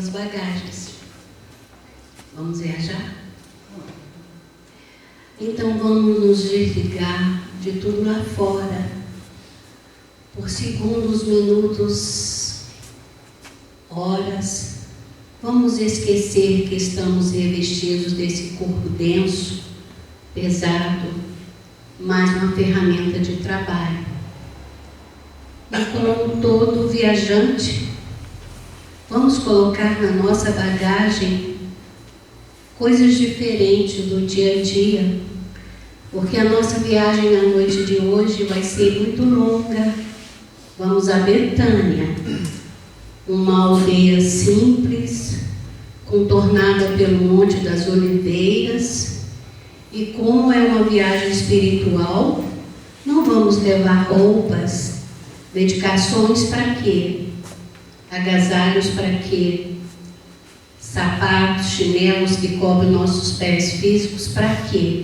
nossas bagagens. Vamos viajar? Então vamos nos desligar de tudo lá fora, por segundos, minutos, horas. Vamos esquecer que estamos revestidos desse corpo denso, pesado, mais uma ferramenta de trabalho. E como todo viajante, vamos colocar na nossa bagagem coisas diferentes do dia a dia, porque a nossa viagem na noite de hoje vai ser muito longa. Vamos a Betânia, uma aldeia simples, contornada pelo Monte das Oliveiras, e como é uma viagem espiritual, não vamos levar roupas, medicações para quê? Agasalhos para quê? Sapatos, chinelos que cobrem nossos pés físicos, para quê?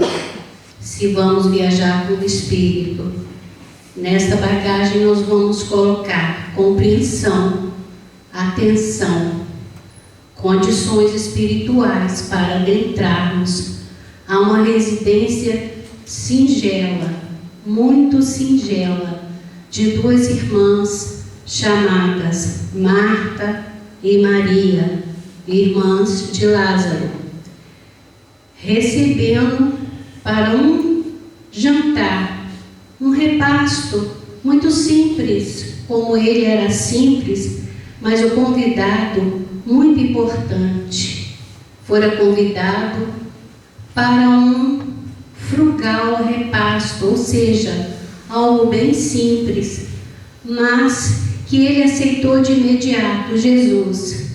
Se vamos viajar com o Espírito. Nesta bagagem nós vamos colocar compreensão, atenção, condições espirituais para adentrarmos a uma residência singela, muito singela, de duas irmãs chamadas Marta e Maria, irmãs de Lázaro, recebendo para um jantar, um repasto muito simples, como ele era simples, mas o convidado, muito importante, fora convidado para um frugal repasto, ou seja, algo bem simples, mas que ele aceitou de imediato. Jesus,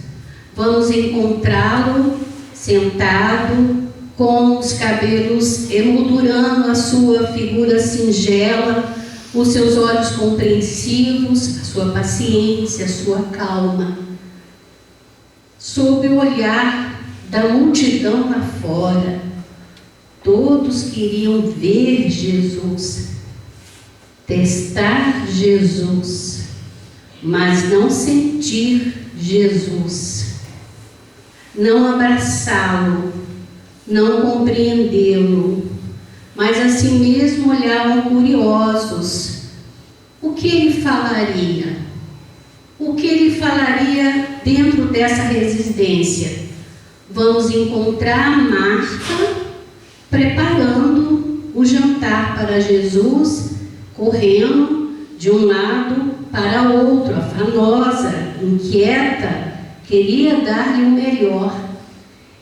vamos encontrá-lo sentado, com os cabelos emoldurando a sua figura singela, os seus olhos compreensivos, a sua paciência, a sua calma, sob o olhar da multidão lá fora. Todos queriam ver Jesus, testar Jesus, mas não sentir Jesus, não abraçá-lo, não compreendê-lo, mas assim mesmo olhavam curiosos. O que ele falaria? O que ele falaria dentro dessa residência? Vamos encontrar Marta preparando o jantar para Jesus, correndo de um lado para outro, afanosa, inquieta, queria dar-lhe o melhor.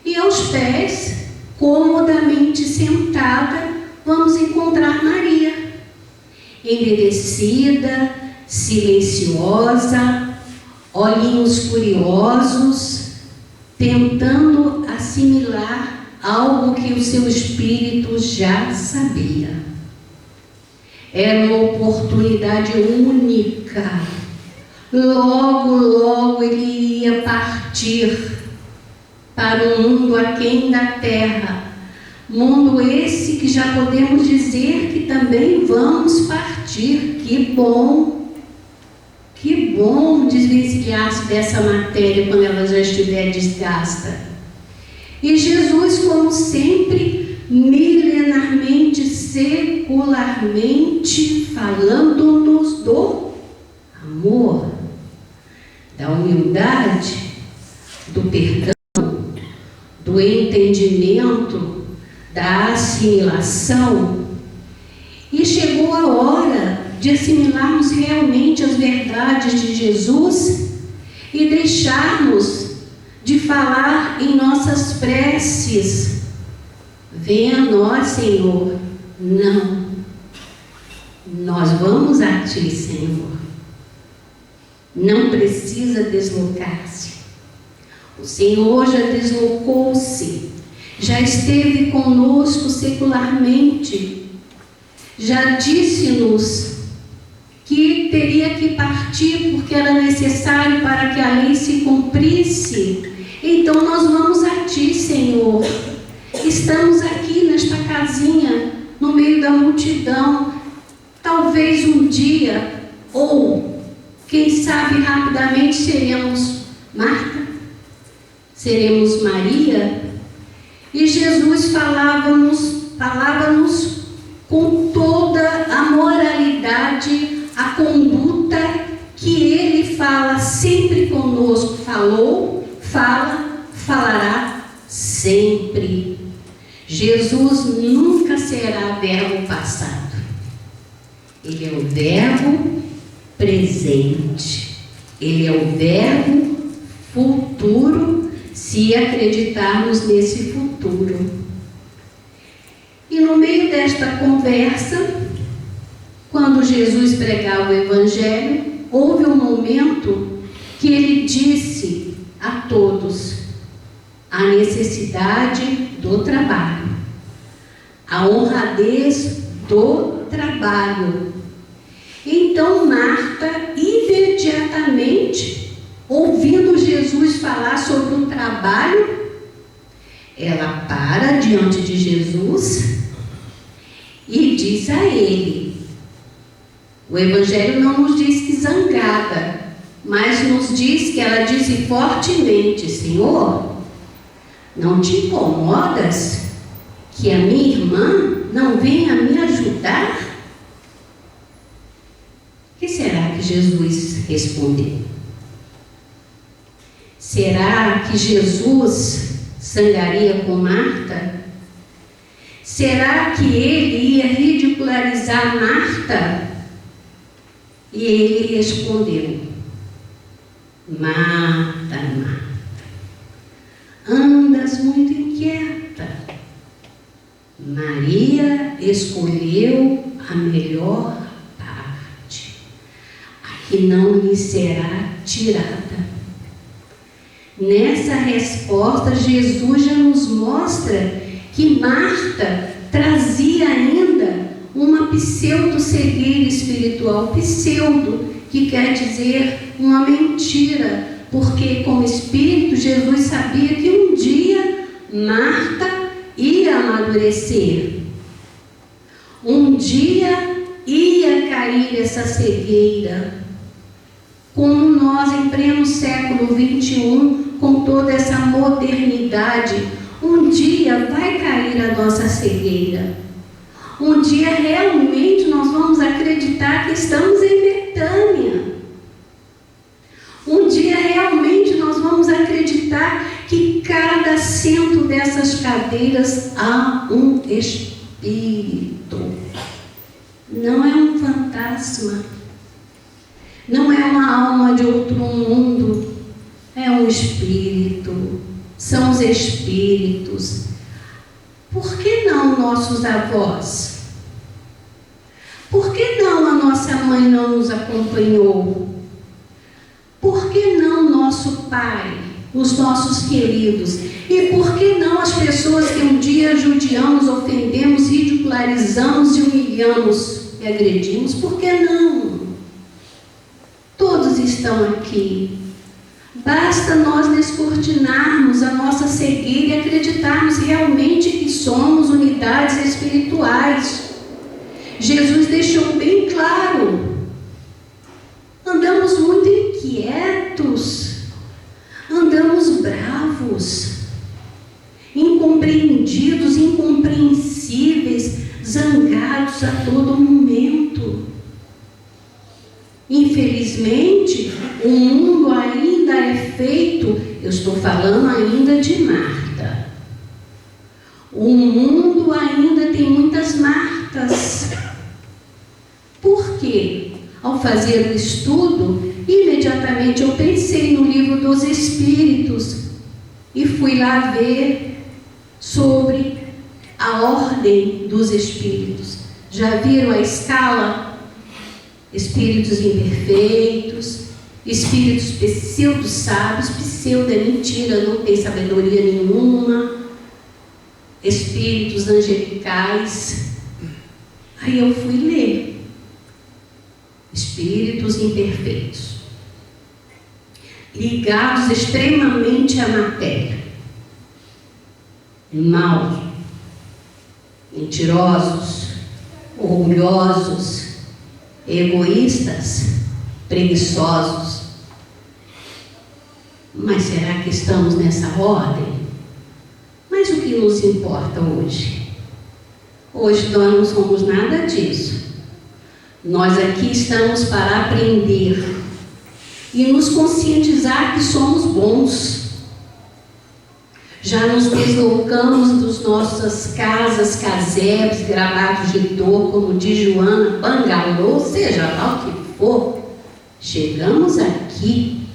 E aos pés, comodamente sentada, vamos encontrar Maria, embevecida, silenciosa, olhinhos curiosos, tentando assimilar algo que o seu espírito já sabia. Era uma oportunidade única. Logo, logo ele iria partir para um mundo aquém da terra. Mundo esse que já podemos dizer que também vamos partir. Que bom desvencilhar-se dessa matéria quando ela já estiver desgasta. E Jesus, como sempre, milenarmente, secularmente, falando-nos do amor, da humildade, do perdão, do entendimento, da assimilação. E chegou a hora de assimilarmos realmente as verdades de Jesus e deixarmos de falar em nossas preces: venha a nós, Senhor. Não, nós vamos a Ti, Senhor. Não precisa deslocar-se. O Senhor já deslocou-se, já esteve conosco secularmente, já disse-nos que teria que partir porque era necessário para que a lei se cumprisse. Então nós vamos a Ti, Senhor. Estamos aqui nesta casinha, no meio da multidão. Talvez um dia, ou quem sabe rapidamente, seremos Marta, seremos Maria, e Jesus falava-nos com toda a moralidade, a conduta que Ele fala sempre conosco. Falou, fala, falará sempre. Jesus nunca será verbo passado. Ele é o verbo presente. Ele é o verbo futuro, se acreditarmos nesse futuro. E no meio desta conversa, quando Jesus pregava o Evangelho, houve um momento que Ele disse a todos a necessidade do trabalho, a honradez do trabalho. Então Marta, imediatamente, ouvindo Jesus falar sobre o trabalho, ela para diante de Jesus e diz a Ele, o Evangelho não nos diz que zangada, mas nos diz que ela disse fortemente: Senhor, não te incomodas que a minha irmã não venha me ajudar? O que será que Jesus respondeu? Será que Jesus zangaria com Marta? Será que ele ia ridicularizar Marta? E ele respondeu: Marta, Marta, andas muito inquieta. Maria escolheu a melhor parte, a que não lhe será tirada. Nessa resposta, Jesus já nos mostra que Marta trazia ainda uma pseudo-cegueira espiritual. Pseudo, que quer dizer uma mentira, porque como espírito, Jesus sabia que um dia Marta ia amadurecer. Um dia ia cair essa cegueira. Como nós, em pleno século XXI, com toda essa modernidade, um dia vai cair a nossa cegueira. Um dia realmente nós vamos acreditar que estamos em Betânia. Um dia realmente nós vamos acreditar que cada assento dessas cadeiras há um espírito. Não é um fantasma. Não é uma alma de outro mundo. É um espírito. São os espíritos. Por que não nossos avós? Por que não a nossa mãe não nos acompanhou? Por que não nosso pai, os nossos queridos? E por que não as pessoas que um dia judiamos, ofendemos, ridicularizamos e humilhamos e agredimos? Por que não? Todos estão aqui. Basta nós descortinarmos a nossa cegueira e acreditarmos realmente que somos unidades espirituais. Jesus deixou bem claro. Andamos muito inquietos, andamos bravos, incompreendidos, incompreensíveis, zangados a todo momento. Infelizmente, o mundo ainda é feito, eu estou falando ainda de Marta. O mundo ainda tem muitas Martas. Por quê? Ao fazer o estudo, imediatamente eu pensei no livro dos Espíritos e fui lá ver sobre a ordem dos Espíritos. Já viram a escala? Espíritos imperfeitos, espíritos pseudo-sábios, pseudo é mentira, não tem sabedoria nenhuma, espíritos angelicais. Aí eu fui ler. Espíritos imperfeitos, ligados extremamente à matéria, maus, mentirosos, orgulhosos, egoístas, preguiçosos. Mas será que estamos nessa ordem? Mas o que nos importa hoje? Hoje nós não somos nada disso. Nós aqui estamos para aprender e nos conscientizar que somos bons. Já nos deslocamos das nossas casas, casebres, gravados de dor, como diz Joana, bangalô, seja lá o que for. Chegamos aqui.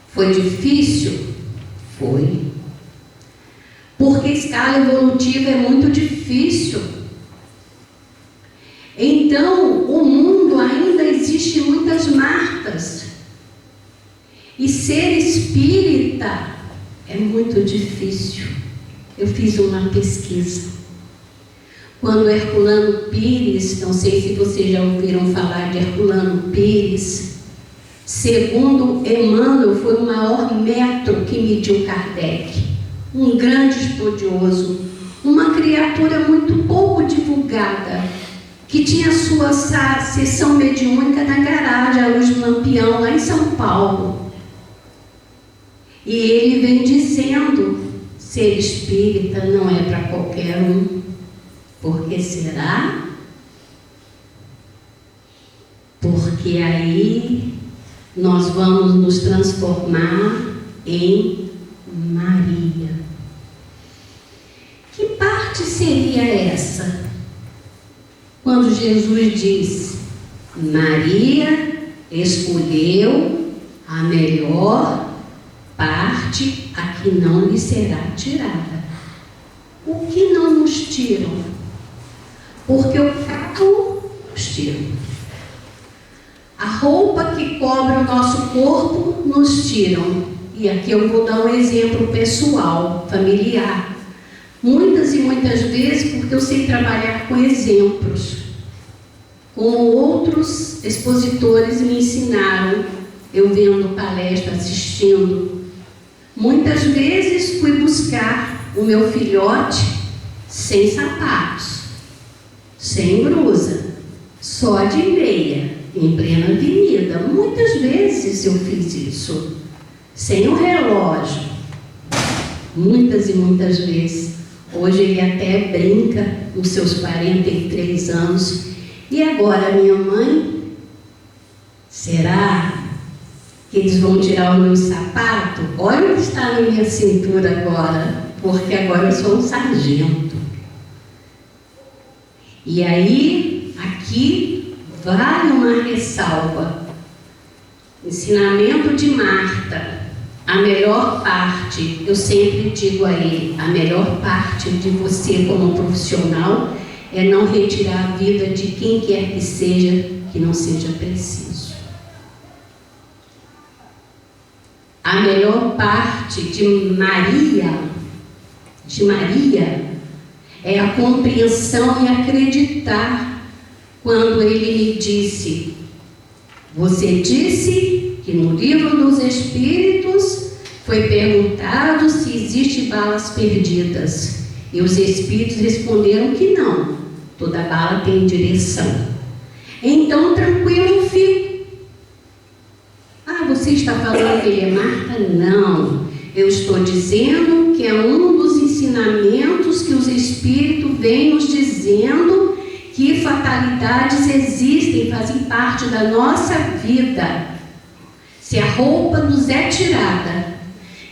Foi difícil? Foi. Porque a escala evolutiva é muito difícil. Então, o mundo ainda existe muitas Martas. E ser espírita é muito difícil. Eu fiz uma pesquisa. Quando Herculano Pires, não sei se vocês já ouviram falar de Herculano Pires, segundo Emmanuel, foi o maior metro que mediu Kardec. Um grande estudioso, uma criatura muito pouco divulgada, que tinha sua sessão mediúnica na garagem, à luz do Lampião, lá em São Paulo. E ele vem dizendo, ser espírita não é para qualquer um. Por que será? Porque aí nós vamos nos transformar em Maria. Que parte seria essa? Quando Jesus diz, Maria escolheu a melhor parte, a que não lhe será tirada. O que não nos tiram? Porque o fato nos tiram. A roupa que cobre o nosso corpo nos tiram. E aqui eu vou dar um exemplo pessoal, familiar. Muitas e muitas vezes, porque eu sei trabalhar com exemplos, como outros expositores me ensinaram, eu vendo palestra, assistindo. Muitas vezes fui buscar o meu filhote sem sapatos, sem blusa, só de meia, em plena avenida. Muitas vezes eu fiz isso, sem o relógio, muitas e muitas vezes. Hoje ele até brinca com seus 43 anos. E agora, minha mãe, será que eles vão tirar o meu sapato? Olha o que está na minha cintura agora, porque agora eu sou um sargento. E aí, aqui, vale uma ressalva. Ensinamento de Marta. A melhor parte, eu sempre digo a ele, a melhor parte de você como profissional é não retirar a vida de quem quer que seja, que não seja preciso. A melhor parte de Maria, é a compreensão e acreditar quando ele me disse, você disse que no livro dos Espíritos foi perguntado se existem balas perdidas. E os Espíritos responderam que não. Toda bala tem direção. Então, tranquilo, fico. Ah, você está falando que ele é Marta? Não. Eu estou dizendo que é um dos ensinamentos que os Espíritos vêm nos dizendo que fatalidades existem, fazem parte da nossa vida. Se a roupa nos é tirada,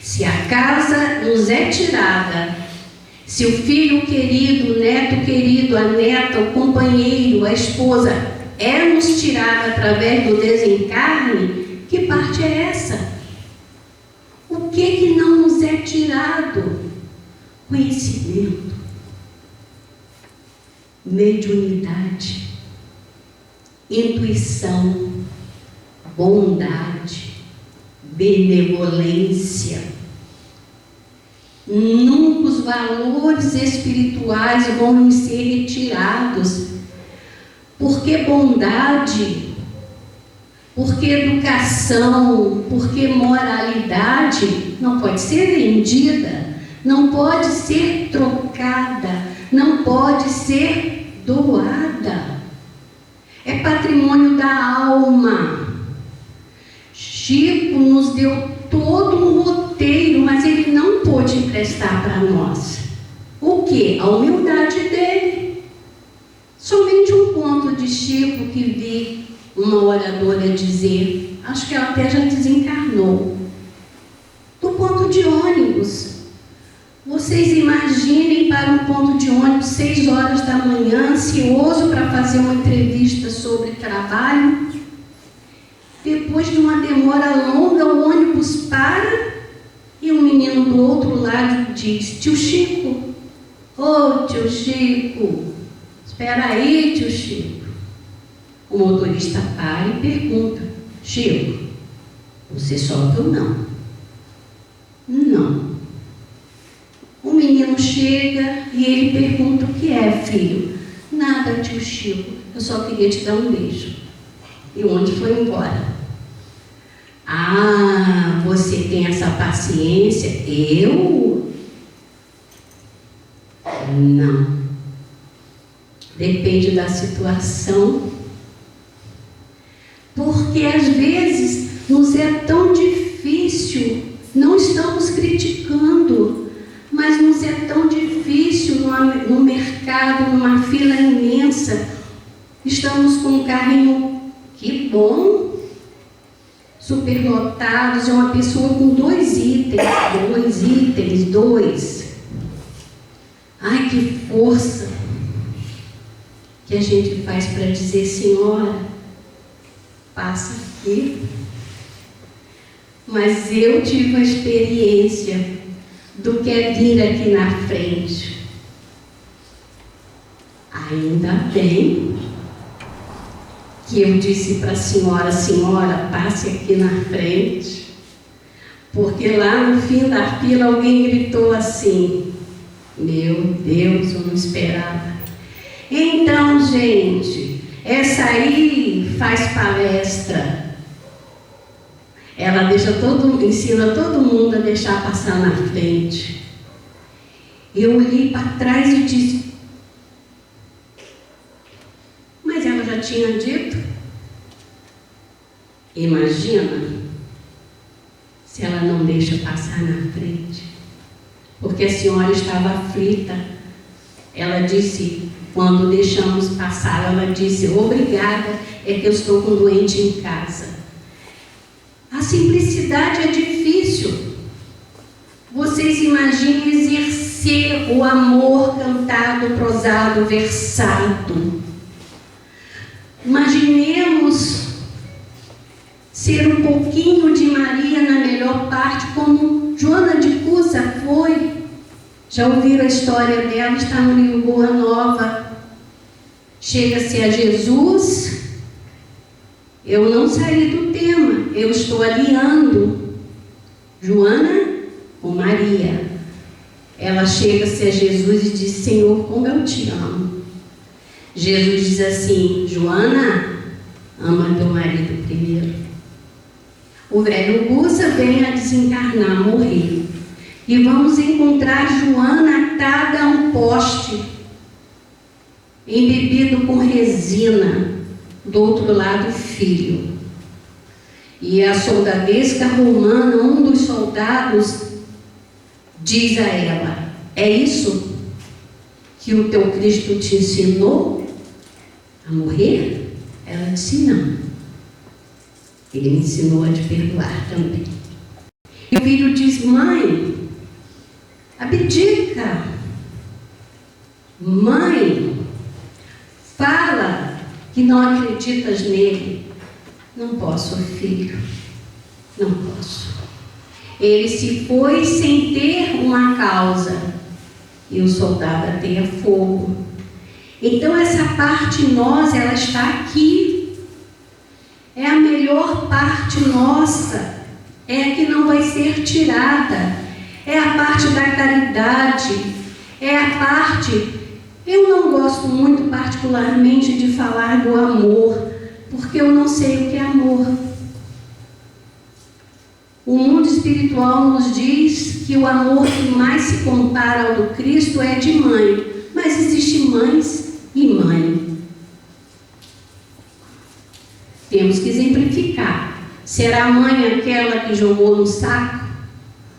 se a casa nos é tirada, se o filho querido, o neto querido, a neta, o companheiro, a esposa é nos tirada através do desencarne, que parte é essa? O que não nos é tirado? Conhecimento, mediunidade, intuição, bondade, benevolência. Nunca os valores espirituais vão nos ser retirados. Porque bondade, porque educação, porque moralidade não pode ser vendida, não pode ser trocada, não pode ser doada. É patrimônio da alma. Chico nos deu todo um roteiro, mas ele não pôde emprestar para nós. O quê? A humildade dele. Somente um ponto de Chico que vi uma oradora dizer, acho que ela até já desencarnou, do ponto de ônibus. Vocês imaginem para um ponto de ônibus 6 horas da manhã, ansioso para fazer uma entrevista sobre trabalho. Depois de uma demora longa, o ônibus para e um menino do outro lado diz: tio Chico, ô tio Chico, espera aí, tio Chico. O motorista para e pergunta: Chico, você sobe ou não? Não. O menino chega e ele pergunta: o que é, filho? Nada, tio Chico, eu só queria te dar um beijo. E o ônibus foi embora. Ah, você tem essa paciência? Eu? Não. Depende da situação. Porque às vezes nos é tão difícil, não estamos criticando, mas nos é tão difícil no mercado, numa fila imensa, estamos com um carrinho, que bom, superlotados, é uma pessoa com 2 itens. Ai, que força que a gente faz para dizer: senhora, passa aqui. Mas eu tive a experiência do que é vir aqui na frente. Ainda bem que eu disse para a senhora: senhora, passe aqui na frente, porque lá no fim da fila alguém gritou assim: meu Deus, eu não esperava. Então, gente, essa aí faz palestra. Ela ensina todo mundo a deixar passar na frente. Eu olhei para trás e disse: mas ela já tinha dito. Imagina se ela não deixa passar na frente. Porque a senhora estava aflita. Ela disse, quando deixamos passar, ela disse: obrigada, é que eu estou com um doente em casa. A simplicidade é difícil. Vocês imaginem exercer o amor cantado, prosado, versado. Imaginemos ser um pouquinho de Maria na melhor parte, como Joana de Cusa foi. Já ouviram a história dela? Está no livro Boa Nova. Chega-se a Jesus. Eu não saí do tema, eu estou alinhando Joana com Maria. Ela chega-se a Jesus e diz: Senhor, como eu te amo. Jesus diz assim: Joana, ama teu marido primeiro. O velho Gusa vem a desencarnar, morrer. E vamos encontrar Joana atada a um poste, embebido com resina. Do outro lado, o filho. E a soldadesca romana, um dos soldados, diz a ela: é isso que o teu Cristo te ensinou a morrer? Ela disse: não. Ele me ensinou a te perdoar também. E o filho diz: mãe, abdica. Mãe, fala que não acreditas nele. Não posso, filho, não posso. Ele se foi sem ter uma causa, e o soldado ateia fogo. Então essa parte nossa, ela está aqui. É a melhor parte nossa, é a que não vai ser tirada. É a parte da caridade, é a parte... Eu não gosto muito particularmente de falar do amor, porque eu não sei o que é amor. O mundo espiritual nos diz que o amor que mais se compara ao do Cristo é de mãe, mas existem mães e mãe. Temos que exemplificar. Será a mãe aquela que jogou no saco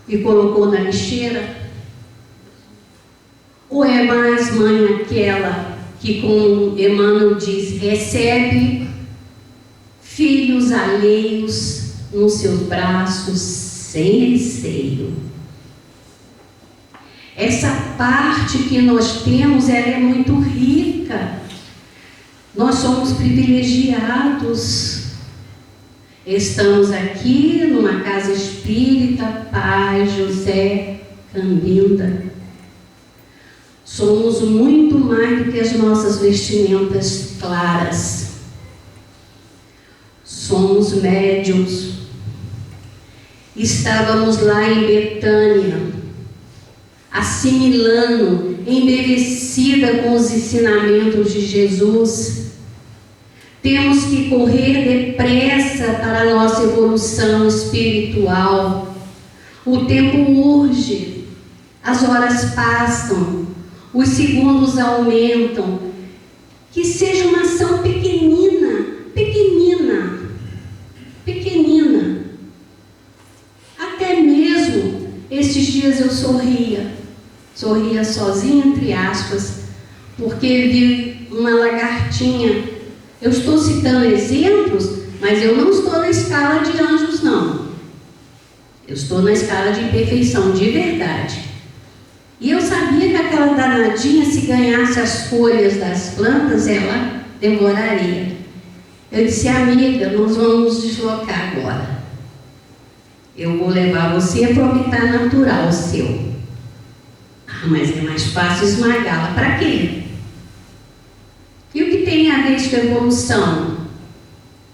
e colocou na lixeira? Ou é mais mãe aquela que, como Emmanuel diz, recebe filhos alheios nos seus braços sem receio? Essa parte que nós temos, ela é muito rica. Nós somos privilegiados. Estamos aqui numa casa espírita, Pai José Cambinda. Somos muito mais do que as nossas vestimentas claras. Somos médiuns. Estávamos lá em Betânia, assimilando, embevecida com os ensinamentos de Jesus. Temos que correr depressa para a nossa evolução espiritual. O tempo urge, as horas passam, os segundos aumentam. Que seja uma ação pequenina, pequenina, pequenina. Até mesmo esses dias eu sorria sozinha, entre aspas, porque vi uma lagartinha. Eu estou citando exemplos, mas eu não estou na escala de anjos, não. Eu estou na escala de imperfeição, de verdade. E eu sabia que aquela danadinha, se ganhasse as folhas das plantas, ela devoraria. Eu disse: amiga, nós vamos nos deslocar agora. Eu vou levar você para o habitat natural seu. Ah, mas é mais fácil esmagá-la. Para quê? E o que tem a ver com a evolução?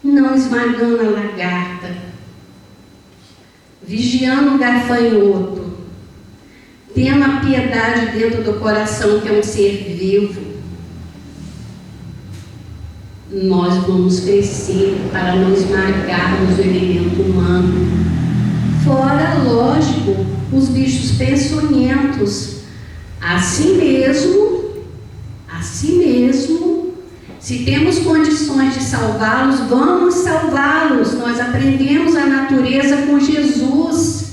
Não esmagando a lagarta, vigiando o gafanhoto, tendo a piedade dentro do coração, que é um ser vivo. Nós vamos crescer para não esmagarmos o elemento humano. Fora, lógico, os bichos peçonhentos. Assim mesmo, se temos condições de salvá-los, vamos salvá-los. Nós aprendemos a natureza com Jesus.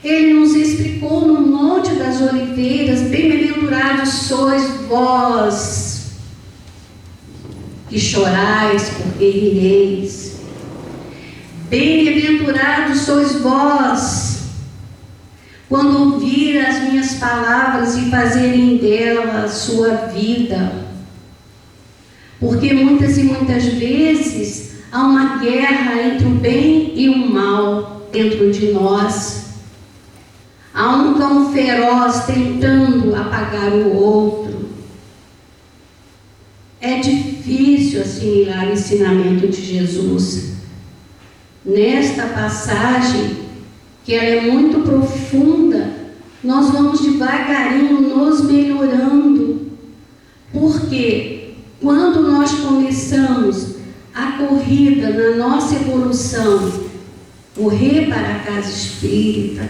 Ele nos explicou no Monte das Oliveiras: bem-aventurados sois vós que chorais, porque rireis. Bem-aventurados sois vós quando ouvir as minhas palavras e fazerem dela a sua vida. Porque muitas e muitas vezes há uma guerra entre o bem e o mal dentro de nós. Há um cão feroz tentando apagar o outro. É difícil assimilar o ensinamento de Jesus. Nesta passagem, que ela é muito profunda, nós vamos devagarinho nos melhorando. Porque quando nós começamos a corrida na nossa evolução, correr para a casa espírita,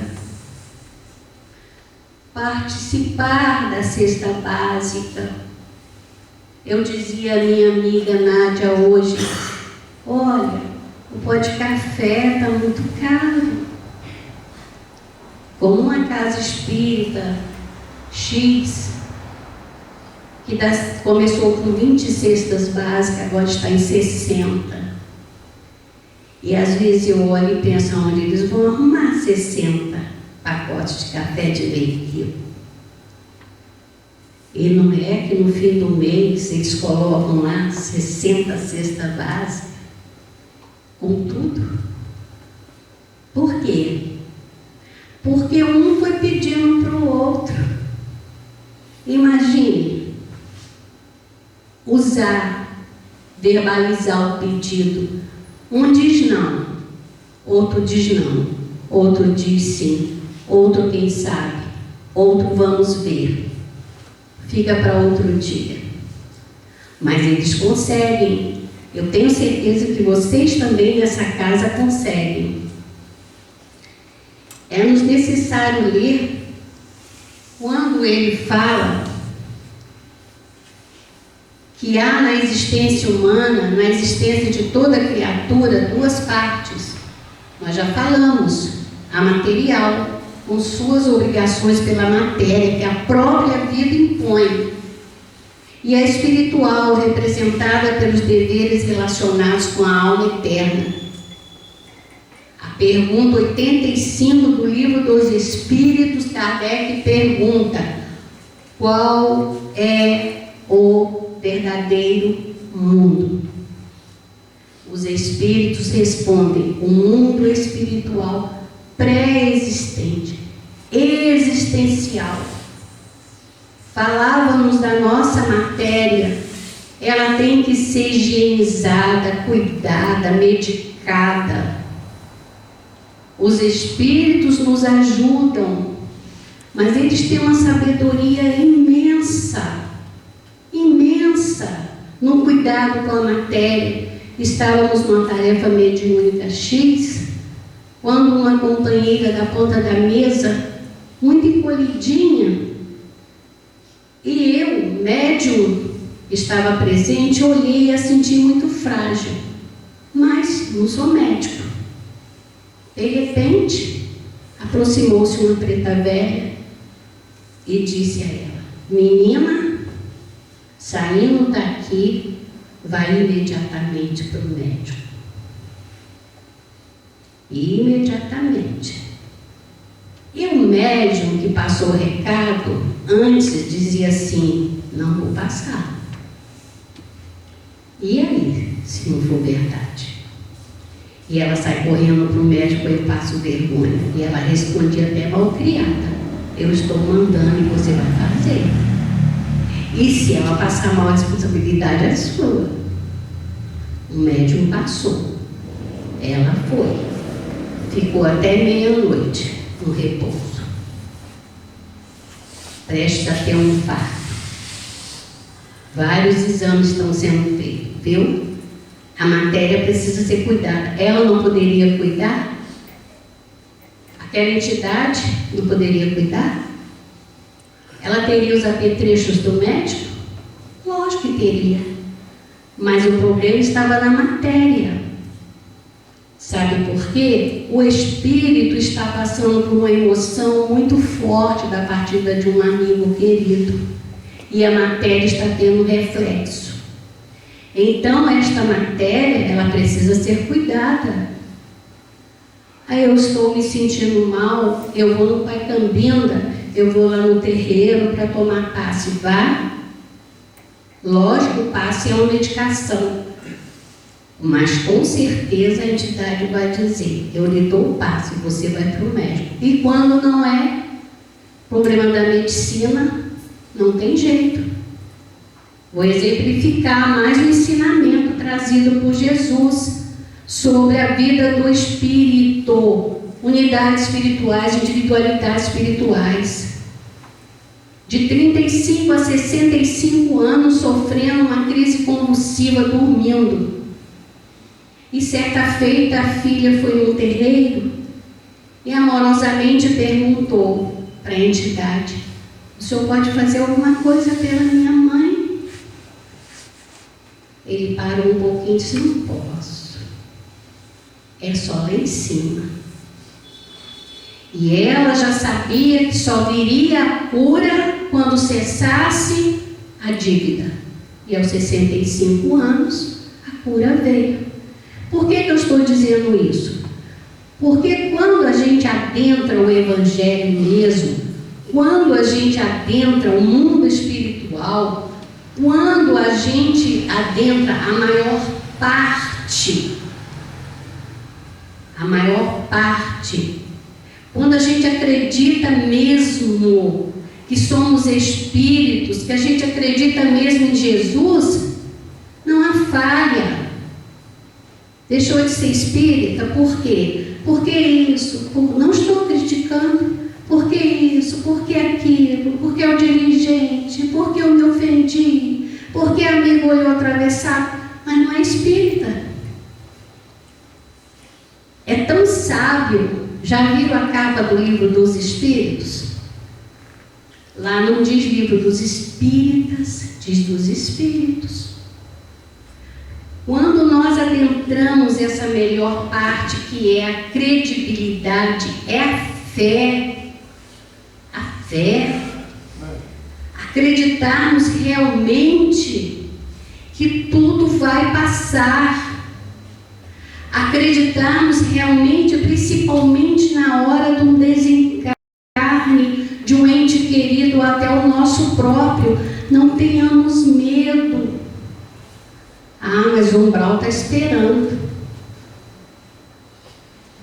participar da cesta básica. Eu dizia à minha amiga Nádia hoje: olha, o pó de café está muito caro. Como uma casa espírita X, que começou com 20 cestas básicas, agora está em 60. E às vezes eu olho e penso onde eles vão arrumar 60 pacotes de café de meio quilo. E não é que no fim do mês eles colocam lá 60 cestas básicas com tudo? Por quê? Porque um foi pedindo para o outro. Imagine verbalizar o pedido. Um diz não, outro diz não, outro diz sim, outro quem sabe, outro vamos ver. Fica para outro dia. Mas eles conseguem. Eu tenho certeza que vocês também nessa casa conseguem. É-nos necessário ler quando ele fala que há na existência humana, na existência de toda criatura, duas partes. Nós já falamos, a material, com suas obrigações pela matéria, que a própria vida impõe. E a espiritual, representada pelos deveres relacionados com a alma eterna. A pergunta 85 do Livro dos Espíritos, Kardec pergunta: qual é o verdadeiro mundo? Os espíritos respondem: o mundo espiritual pré-existente, existencial. Falávamos da nossa matéria, ela tem que ser higienizada, cuidada, medicada. Os espíritos nos ajudam, mas eles têm uma sabedoria imensa, imensa, no cuidado com a matéria. Estávamos numa tarefa mediúnica X, quando uma companheira da ponta da mesa, muito encolhidinha, e eu, médium, estava presente, olhei e a senti muito frágil, mas não sou médico. De repente, aproximou-se uma preta velha e disse a ela: menina, saindo daqui, vai imediatamente para o médico. Imediatamente. E o médium que passou o recado, antes dizia assim: não vou passar. E aí, se não for verdade? E ela sai correndo para o médico: eu passo vergonha. E ela respondia até malcriada: eu estou mandando e você vai fazer. E se ela passar mal, a responsabilidade é sua. O médium passou. Ela foi. Ficou até meia-noite no repouso. Prestes a ter um infarto. Vários exames estão sendo feitos, viu? A matéria precisa ser cuidada. Ela não poderia cuidar? Aquela entidade não poderia cuidar? Ela teria os apetrechos do médico? Lógico que teria. Mas o problema estava na matéria. Sabe por quê? O espírito está passando por uma emoção muito forte da partida de um amigo querido. E a matéria está tendo reflexo. Então, esta matéria, ela precisa ser cuidada. Aí eu estou me sentindo mal, eu vou no Pai Cambinda, eu vou lá no terreiro para tomar passe. Vá. Lógico, o passe é uma medicação. Mas com certeza a entidade vai dizer: eu lhe dou o passe, você vai para o médico. E quando não é problema da medicina, não tem jeito. Vou exemplificar mais um ensinamento trazido por Jesus sobre a vida do espírito, unidades espirituais, individualidades espirituais. De 35 a 65 anos, sofrendo uma crise convulsiva, dormindo. E certa feita a filha foi no terreiro e amorosamente perguntou para a entidade: o senhor pode fazer alguma coisa pela minha mãe? Ele parou um pouquinho e disse: não posso. É só lá em cima. E ela já sabia que só viria a cura quando cessasse a dívida. E aos 65 anos, a cura veio. Por que eu estou dizendo isso? Porque quando a gente adentra o Evangelho mesmo, quando a gente adentra o mundo espiritual, quando a gente adentra a maior parte, quando a gente acredita mesmo que somos espíritos, que a gente acredita mesmo em Jesus, não há falha. Deixou de ser espírita, por quê? Por que isso? Não estou criticando. Por que isso? Por que aquilo? Por que o dirigente? Por que eu me ofendi? Por que amigo olhou atravessado? Mas não é espírita. É tão sábio. Já viram a capa do Livro dos Espíritos? Lá não diz Livro dos Espíritas, diz dos Espíritos. Quando nós adentramos essa melhor parte, que é a credibilidade, é a fé, acreditarmos realmente que tudo vai passar, acreditarmos realmente, principalmente na hora de um desencarne de um ente querido, até o nosso próprio, não tenhamos medo. Ah, mas o umbral está esperando.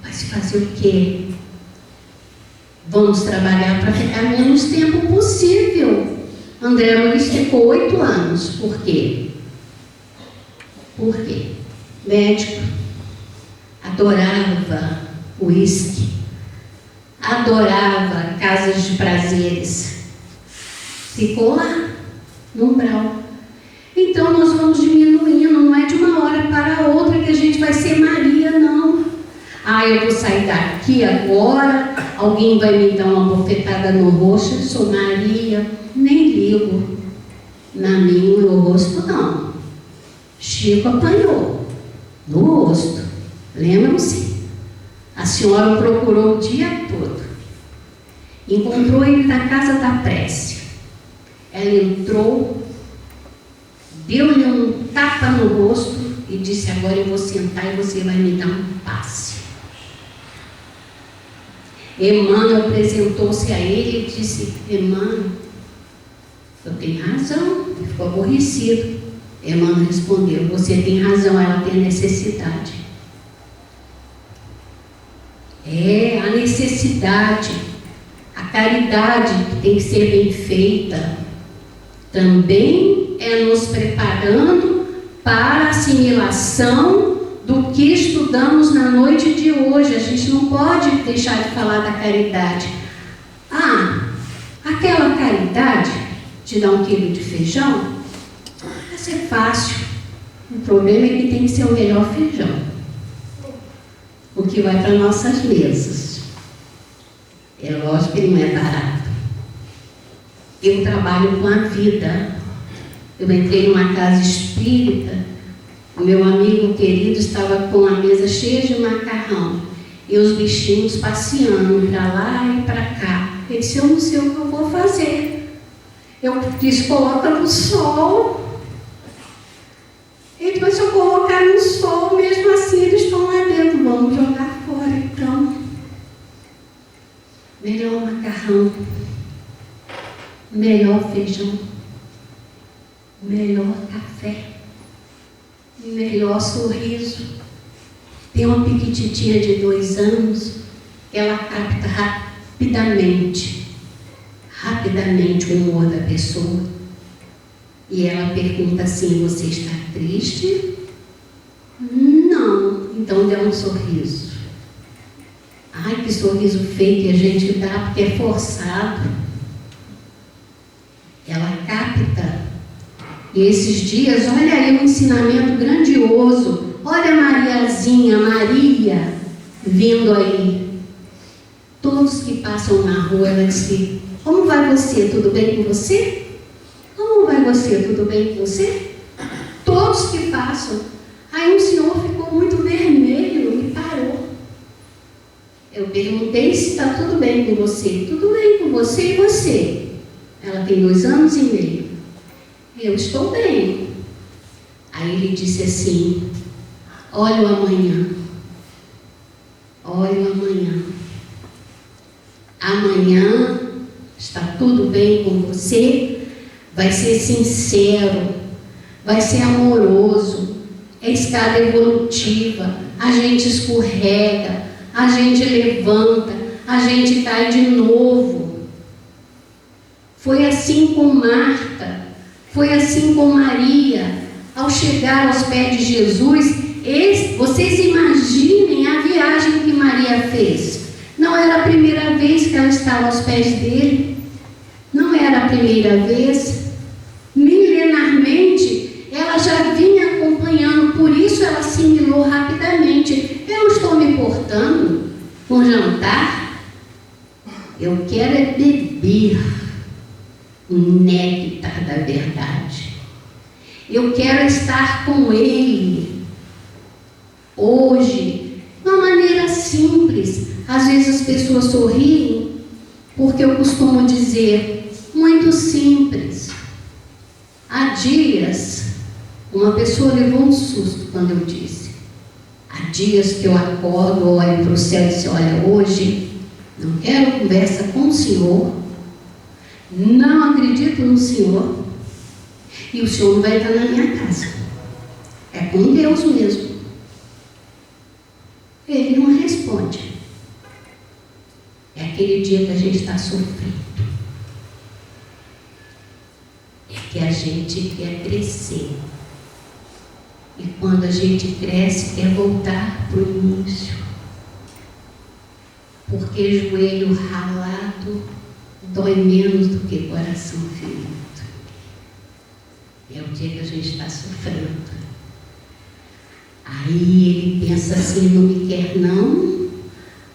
Vai se fazer o quê? Vamos trabalhar para ficar menos tempo possível. André Luiz ficou 8 anos. Por quê? Por quê? Médico, adorava uísque, adorava casas de prazeres. Ficou lá, no umbral. Então nós vamos diminuindo, não é de uma hora para outra que a gente vai ser Maria, não. Ah, eu vou sair daqui agora, alguém vai me dar uma bofetada no rosto, eu sou Maria, nem ligo. Na minha, no rosto, não. Chico apanhou no rosto. Lembram-se? A senhora o procurou o dia todo. Encontrou ele na casa da prece. Ela entrou, deu-lhe um tapa no rosto e disse: agora eu vou sentar e você vai me dar um passe. Emmanuel apresentou-se a ele e disse: Emmanuel, eu tenho razão. Ele ficou aborrecido. Emmanuel respondeu: você tem razão, ela tem necessidade. É a necessidade, a caridade que tem que ser bem feita, também é nos preparando para a assimilação do que estudamos na noite de hoje. A gente não pode deixar de falar da caridade. Ah, aquela caridade de dar 1 quilo de feijão, vai ser fácil. O problema é que tem que ser o melhor feijão, o que vai para nossas mesas. É lógico que não é barato. Eu trabalho com a vida. Eu entrei numa casa espírita, o meu amigo querido estava com a mesa cheia de macarrão e os bichinhos passeando para lá e para cá. Ele disse: eu não sei o que eu vou fazer. Eu disse: coloca no sol. Ele disse: mas se eu colocar no sol, mesmo assim eles estão lá dentro. Vamos jogar fora então. Melhor macarrão, melhor feijão, melhor café, melhor sorriso. Tem uma piquititinha de 2 anos, ela capta rapidamente o humor da pessoa. E ela pergunta assim: você está triste? Não. Então dê um sorriso. Ai, que sorriso feio que a gente dá porque é forçado. Ela capta. E esses dias, olha aí um ensinamento grandioso. Olha a Mariazinha, Maria, vindo aí. Todos que passam na rua, ela disse: como vai você? Tudo bem com você? Como vai você? Tudo bem com você? Todos que passam. Aí um senhor ficou muito vermelho e parou. Eu perguntei se está tudo bem com você. Tudo bem com você e você? Ela tem 2 anos e meio. Eu estou bem. Aí ele disse assim: olha o amanhã. Olha o amanhã. Amanhã está tudo bem com você. Vai ser sincero. Vai ser amoroso. É escada evolutiva. A gente escorrega. A gente levanta. A gente cai de novo. Foi assim com Marta. Foi assim com Maria. Ao chegar aos pés de Jesus, vocês imaginem a viagem que Maria fez. Não era a primeira vez que ela estava aos pés dele. Não era a primeira vez. Milenarmente, ela já vinha acompanhando, por isso ela assimilou rapidamente. Eu não estou me importando com jantar. Eu quero é beber o néctar da verdade. Eu quero estar com ele. hoje, de uma maneira simples. Às vezes as pessoas sorriem, porque eu costumo dizer, muito simples. Há dias, uma pessoa levou um susto quando eu disse. Há dias que eu acordo, olho para o céu e disse, olha, hoje não quero conversa com o Senhor, não acredito no Senhor, e o Senhor não vai estar na minha casa. É com Deus mesmo. Ele não responde. É aquele dia que a gente está sofrendo. É que a gente quer crescer. E quando a gente cresce, quer voltar para o início. Porque joelho ralado dói menos do que coração ferido. É o dia que a gente está sofrendo. Aí ele pensa assim, não me quer não.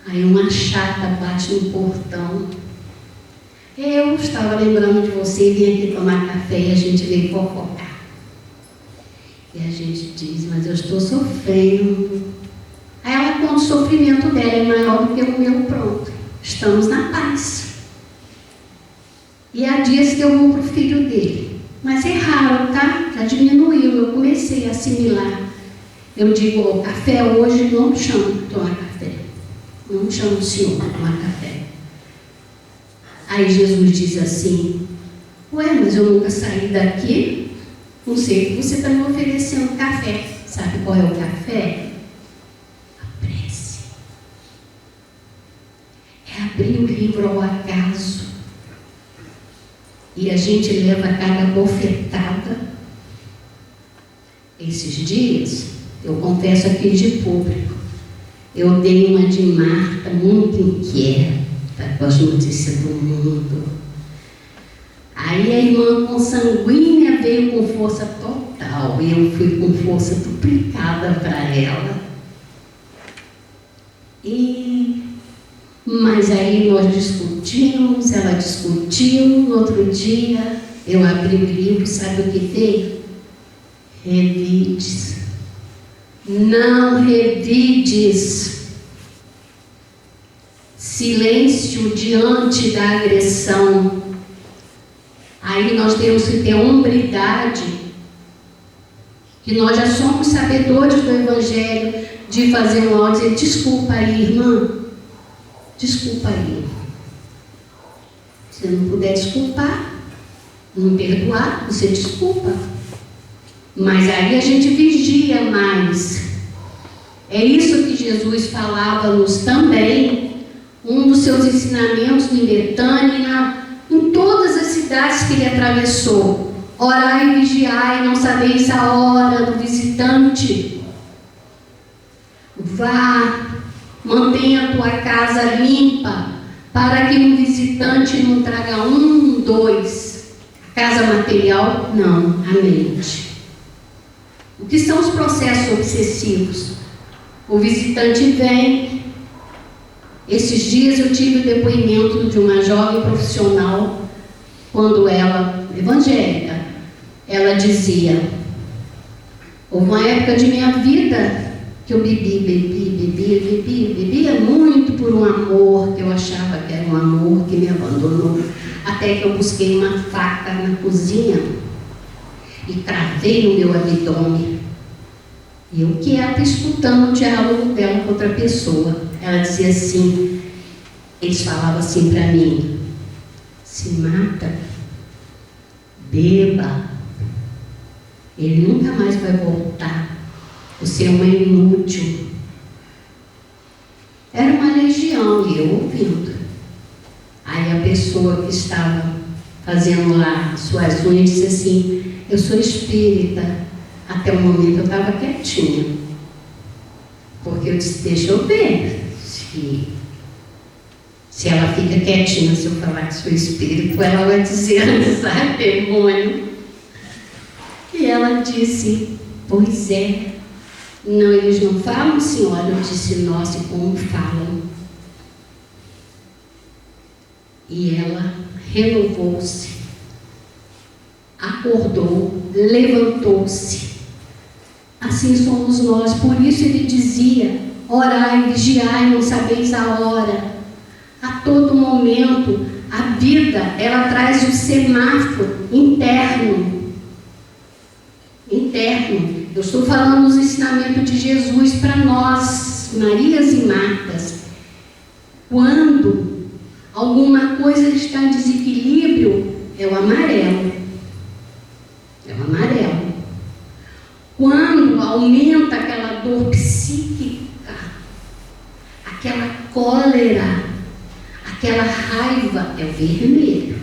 Aí uma chata bate no portão. Eu estava lembrando de você, vim aqui tomar café e a gente veio fofocar. E a gente diz, mas eu estou sofrendo. Aí ela conta o sofrimento dela, é maior do que o meu, pronto. Estamos na paz. E há dias que eu vou para o filho dele. Mas é raro, tá? Já diminuiu, eu comecei a assimilar. Eu digo, o café hoje não me chama para tomar café. Não me chama o Senhor para tomar café. Aí Jesus diz assim, ué, mas eu nunca saí daqui. Não sei, você está me oferecendo café. Sabe qual é o café? A prece. É abrir o livro ao acaso. E a gente leva cada bofetada. Esses dias, eu confesso aqui de público, eu dei uma de Marta muito inquieta com as notícias do mundo. Aí a irmã consanguínea veio com força total e eu fui com força duplicada para ela. Mas aí nós discutimos, ela discutiu, no outro dia eu abri o livro, sabe o que veio? Revides. Não revides. Silêncio diante da agressão. Aí nós temos que ter hombridade, que nós já somos sabedores do Evangelho, de fazer um áudio e dizer, desculpa aí, irmã, desculpa aí. Se não puder desculpar, não perdoar, você desculpa. Mas aí a gente vigia mais. É isso que Jesus falava-nos também, um dos seus ensinamentos em Betânia, em todas as cidades que ele atravessou. Orai e vigiai, não sabeis a hora do visitante. Vá, mantenha a tua casa limpa, para que um visitante não traga 1, 2. A casa material, não, a mente. O que são os processos obsessivos? O visitante vem. Esses dias eu tive o depoimento de uma jovem profissional, quando ela, evangélica, ela dizia, houve uma época de minha vida que eu bebia muito por um amor, que eu achava que era um amor que me abandonou, até que eu busquei uma faca na cozinha e travei no meu abdômen. E eu quieta, escutando o diálogo dela com outra pessoa. Ela dizia assim, eles falavam assim para mim, se mata, beba, ele nunca mais vai voltar, você é uma inútil. Era uma legião e eu ouvindo. Aí a pessoa que estava fazendo lá suas unhas disse assim, eu sou espírita. Até o momento eu estava quietinha, porque eu disse, deixa eu ver se ela fica quietinha, se eu falar que sou espírito, ela vai dizer, sai demônio. E ela disse, pois é, não, eles não falam, senhora. Eu disse, nossa, como falam. E ela renovou-se, acordou, levantou-se, assim somos nós. Por isso ele dizia: orai, vigiai, não sabeis a hora. A todo momento, a vida, ela traz um semáforo interno. Eu estou falando dos ensinamentos de Jesus para nós, Marias e Martas. Quando alguma coisa está em desequilíbrio, é o amarelo. É o amarelo. Quando aumenta aquela dor psíquica, aquela cólera, aquela raiva, é o vermelho.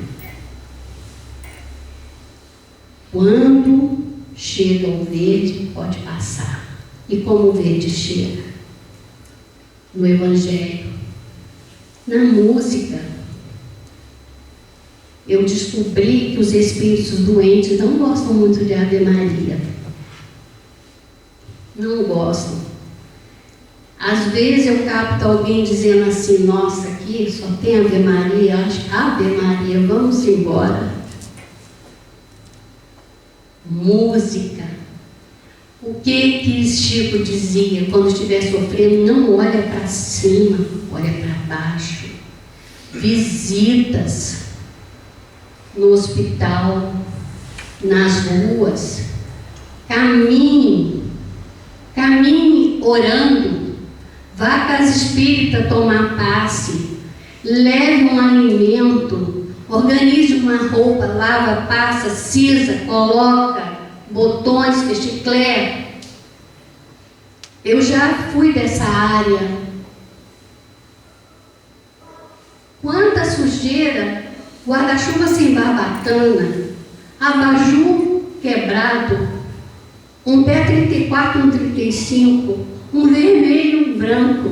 Quando chega o verde, pode passar. E como o verde chega? No Evangelho, na música. Eu descobri que os espíritos doentes não gostam muito de Ave Maria. Não gostam. Às vezes eu capto alguém dizendo assim: nossa, aqui só tem Ave Maria. Ave Maria, vamos embora. Música. O que Chico dizia quando estiver sofrendo? Não olha para cima, olha para baixo. Visitas no hospital, nas ruas. Caminhe orando. Vá à casa espírita tomar passe. Leve um alimento. Organize uma roupa, lava, passa, cisa, coloca botões, chiclete. Eu já fui dessa área. Quanta sujeira, guarda-chuva sem barbatana, abajur quebrado, um pé 34, um 35, um vermelho, um branco.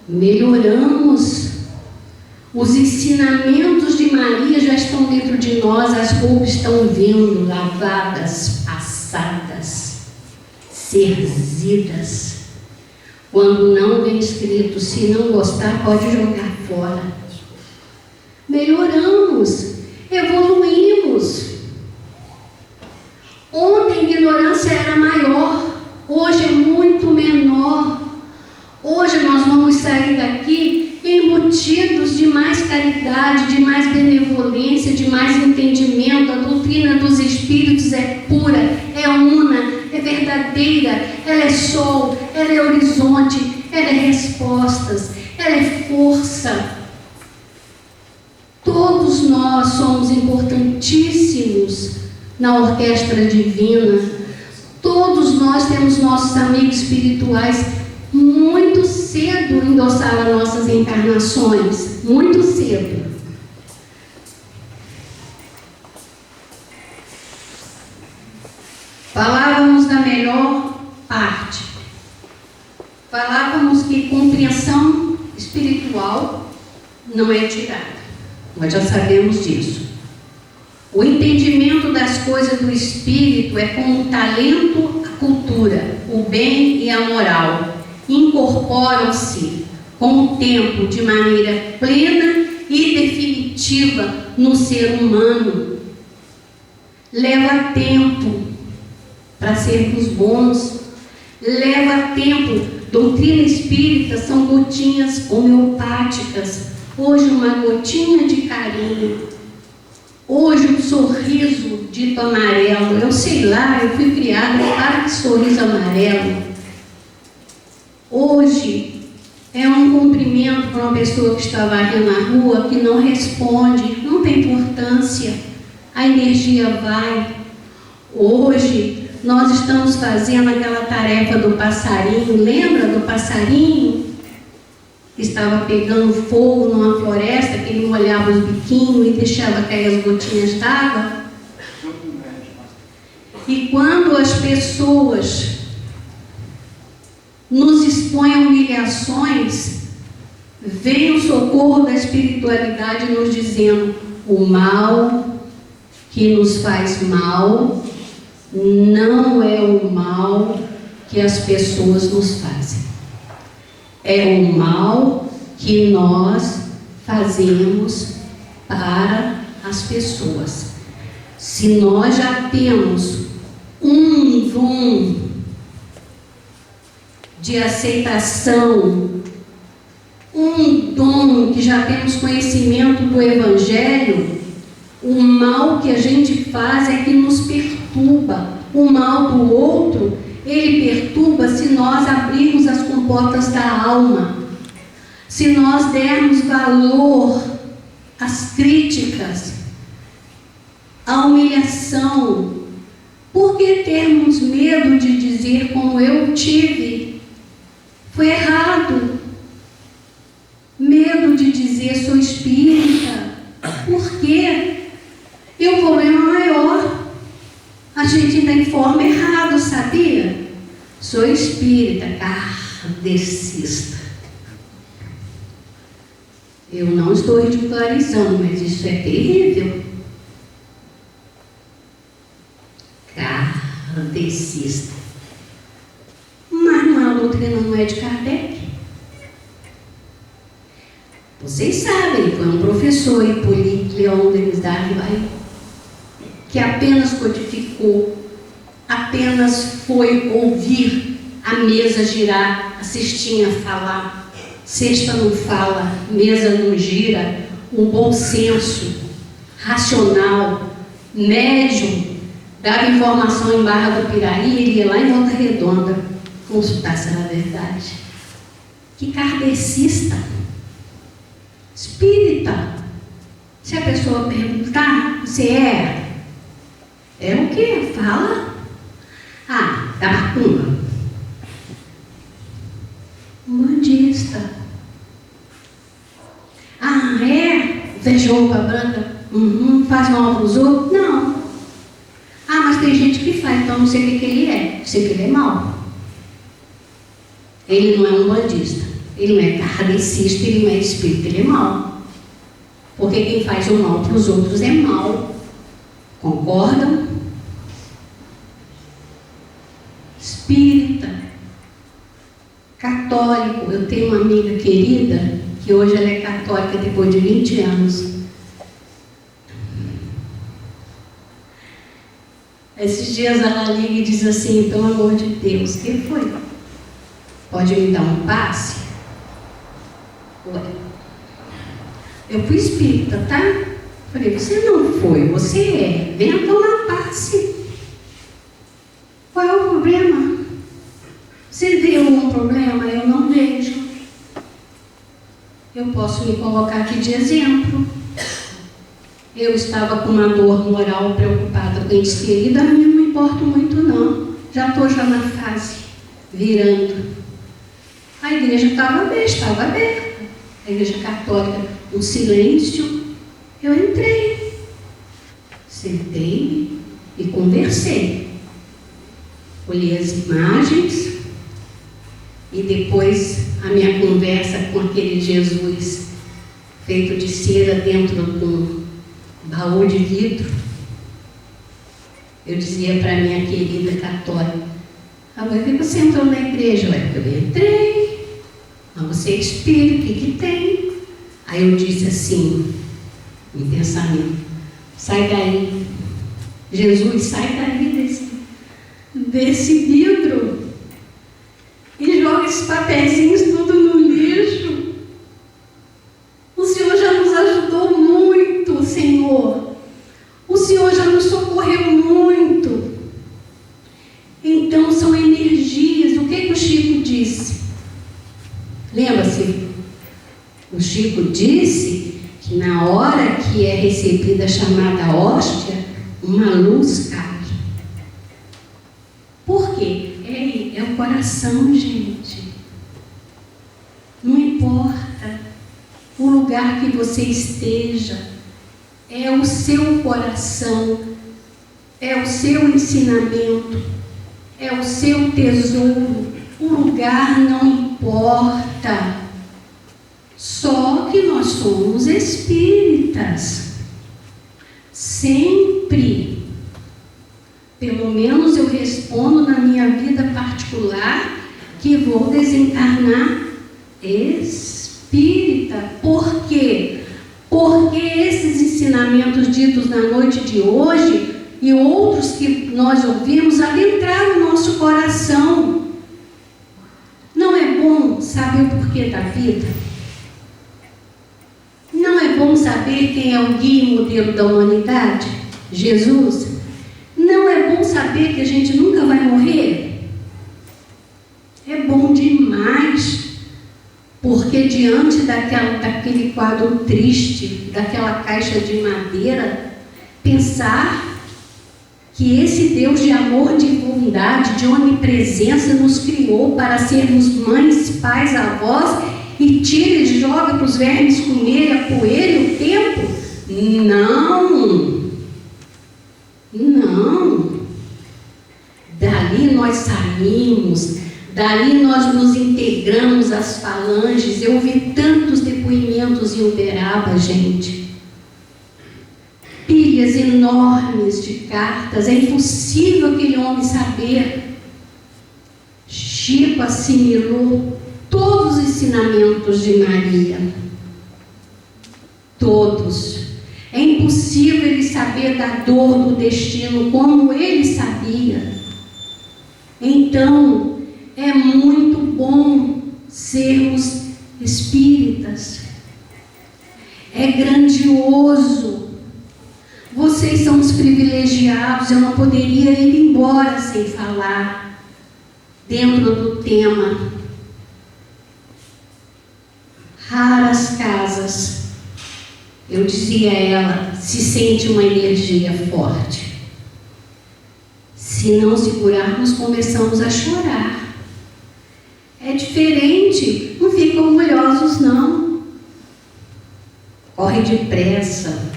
Melhoramos. Os ensinamentos de Maria já estão dentro de nós, as roupas estão vindo, lavadas, passadas, servidas. Quando não vem escrito, se não gostar, pode jogar fora. Melhoramos, evoluímos. Ontem a ignorância era maior, hoje é muito menor. Hoje nós vamos sair daqui embutidos de mais caridade, de mais benevolência, de mais entendimento. A doutrina dos Espíritos é pura, é una, é verdadeira, ela é sol, ela é horizonte, ela é respostas, ela é força. Todos nós somos importantíssimos na orquestra divina. Todos nós temos nossos amigos espirituais. Muito cedo endossaram nossas encarnações, muito cedo. Falávamos da melhor parte. Falávamos que compreensão espiritual não é tirada. Nós já sabemos disso. O entendimento das coisas do espírito é como o talento, a cultura, o bem e a moral. Incorporam-se com o tempo de maneira plena e definitiva no ser humano. Leva tempo para sermos bons, leva tempo. Doutrina espírita são gotinhas homeopáticas. Hoje uma gotinha de carinho, hoje um sorriso dito amarelo. Eu sei lá, eu fui criada para que sorriso amarelo. Hoje é um cumprimento para uma pessoa que está varrendo na rua, que não responde, não tem importância, a energia vai. Hoje nós estamos fazendo aquela tarefa do passarinho. Lembra do passarinho? Estava pegando fogo numa floresta, que ele molhava os biquinhos e deixava cair as gotinhas d'água. E quando as pessoas nos expõem a humilhações, vem o socorro da espiritualidade nos dizendo: o mal que nos faz mal não é o mal que as pessoas nos fazem, é o mal que nós fazemos para as pessoas. Se nós já temos um dom de aceitação, um dom que já temos conhecimento do Evangelho, o mal que a gente faz é que nos perturba. O mal do outro, ele perturba se nós abrirmos as comportas da alma, se nós dermos valor às críticas, à humilhação. Por que termos medo de dizer como eu tive? Foi errado. Medo de dizer sou espírita. Por quê? E o problema maior, a gente ainda informa errado, sabia? Sou espírita, kardecista. Eu não estou ridicularizando, mas isso é terrível. Kardecista. Mas a doutrina não é de Kardec. Vocês sabem, foi um professor, Hipólito Leon Denis d'Arvail, que apenas codificou, apenas foi ouvir a mesa girar, a cestinha falar. Cesta não fala, mesa não gira, o bom senso, racional, médium, dava informação em Barra do Piraí, ele ia lá em Volta Redonda consultar se era verdade. Que kardecista, espírita. Se a pessoa perguntar, você é o quê? Fala. Ah, da macumba. Bandista. Ah, veste roupa branca? Faz mal para os outros? Não. Ah, mas tem gente que faz, então não sei o que ele é. Sei que ele é mau. Ele não é um bandista. Ele não é kardecista, ele não é espírita, ele é mau. Porque quem faz o mal para os outros é mau. Concordam? Espírita, católico. Eu tenho uma amiga querida, que hoje ela é católica depois de 20 anos. Esses dias ela liga e diz assim, pelo amor de Deus, o que foi? Pode me dar um passe? Eu fui espírita, tá? Falei, você não foi, você é. Venha tomar passe. Qual é o problema? Você vê algum problema? Eu não vejo. Eu posso me colocar aqui de exemplo. Eu estava com uma dor moral preocupada com ente querido, a mim não me importo muito não. Já estou na fase, virando. A igreja estava aberta. A igreja católica, um silêncio. Eu entrei, sentei e conversei. Olhei as imagens e depois a minha conversa com aquele Jesus feito de cera dentro de um baú de vidro. Eu dizia para a minha querida católica, por que você entrou na igreja? Eu entrei. Você é espírita, o que tem? Aí eu disse assim, em pensamento, sai daí. Jesus, sai daí desse vidro e joga esses papeizinhos tudo no lixo. O Senhor já nos ajudou muito, Senhor. O Senhor já nos socorreu muito. Então são energias. O que o Chico disse? Lembra-se? O Chico disse que na hora que é recebida a chamada hóstia, uma luz cai. Por quê? É o coração, gente. Não importa o lugar que você esteja, é o seu coração, é o seu ensinamento, é o seu tesouro. O lugar não importa. Só que nós somos espíritas. Sempre. Pelo menos eu respondo na minha vida particular que vou desencarnar espírita. Por quê? Porque esses ensinamentos ditos na noite de hoje e outros que nós ouvimos adentraram o nosso coração. Não é bom saber o porquê da vida? Não é bom saber quem é o guia e modelo da humanidade? Jesus? Não é bom saber que a gente nunca vai morrer? É bom demais, porque diante daquele quadro triste, daquela caixa de madeira, pensar que esse Deus de amor, de bondade, de onipresença nos criou para sermos mães, pais, avós, e tira e joga para os vermes comerem a poeira e o tempo? Não! Não! Dali nós saímos, dali nós nos integramos às falanges. Eu ouvi tantos depoimentos em Uberaba, gente. Pilhas enormes de cartas, é impossível aquele homem saber. Chico assimilou todos os ensinamentos de Maria. Todos. É impossível ele saber da dor do destino como ele sabia. Então, é muito bom sermos espíritas. É grandioso. Vocês são os privilegiados. Eu não poderia ir embora sem falar dentro do tema. Raras casas, eu dizia a ela, se sente uma energia forte. Se não segurarmos, começamos a chorar. É diferente, não ficam orgulhosos não. Corre depressa.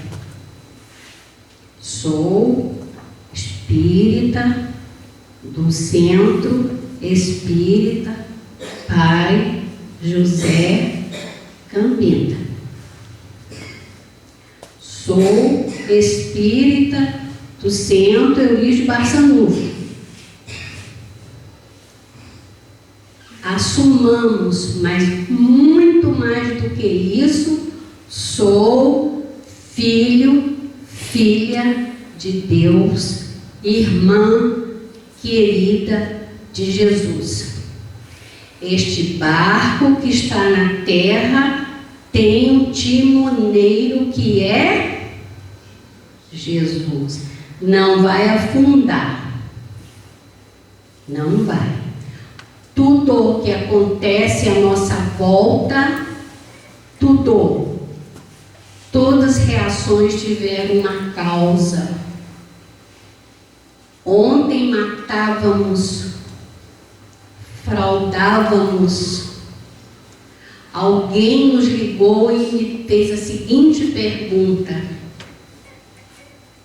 Sou espírita do Centro Espírita Pai José Cambinda. Sou espírita do Centro Eurídio Barçanufo. Assumamos, mas muito mais do que isso, sou filho, filha de Deus, irmã querida de Jesus. Este barco que está na terra tem um timoneiro que é Jesus. Não vai afundar. Não vai. Tudo o que acontece à nossa volta, todas as reações tiveram uma causa. Ontem matávamos, fraudávamos. Alguém nos ligou e me fez a seguinte pergunta: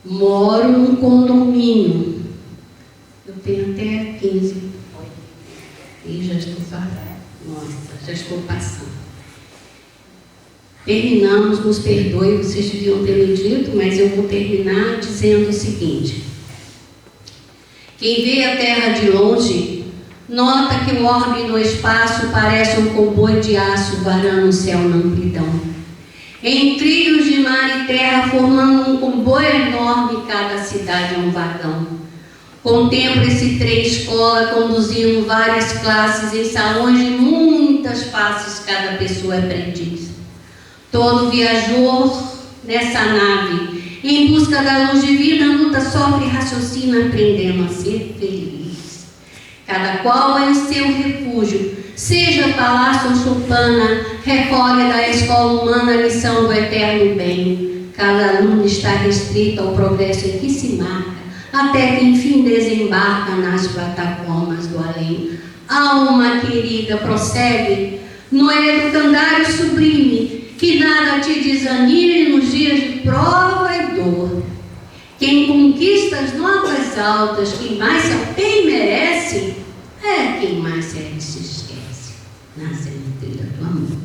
moro num condomínio. Eu tenho até 15. E já estou passando. Nossa, já estou passando. Terminamos, nos perdoe, vocês deviam ter me dito, mas eu vou terminar dizendo o seguinte: quem vê a terra de longe, nota que o orbe no espaço parece um comboio de aço varando o céu na amplidão. Em trilhos de mar e terra, formando um comboio enorme, cada cidade é um vagão. Contemplo esse trem escola conduzindo várias classes em salões de muitas faces, cada pessoa é aprendiz. Todo viajor nessa nave, em busca da luz divina, luta, sofre e raciocina, aprendendo a ser feliz. Cada qual é o seu refúgio, seja palácio ou choupana, recolhe da escola humana a lição do eterno bem. Cada aluno está restrito ao progresso em que se marca, até que enfim desembarca nas plataformas do além. Alma querida, prossegue no educandário sublime, que nada te desanime nos dias de prova e dor. Quem conquista as notas altas, quem mais se merece, é quem mais se esquece. Nasce na trilha do amor.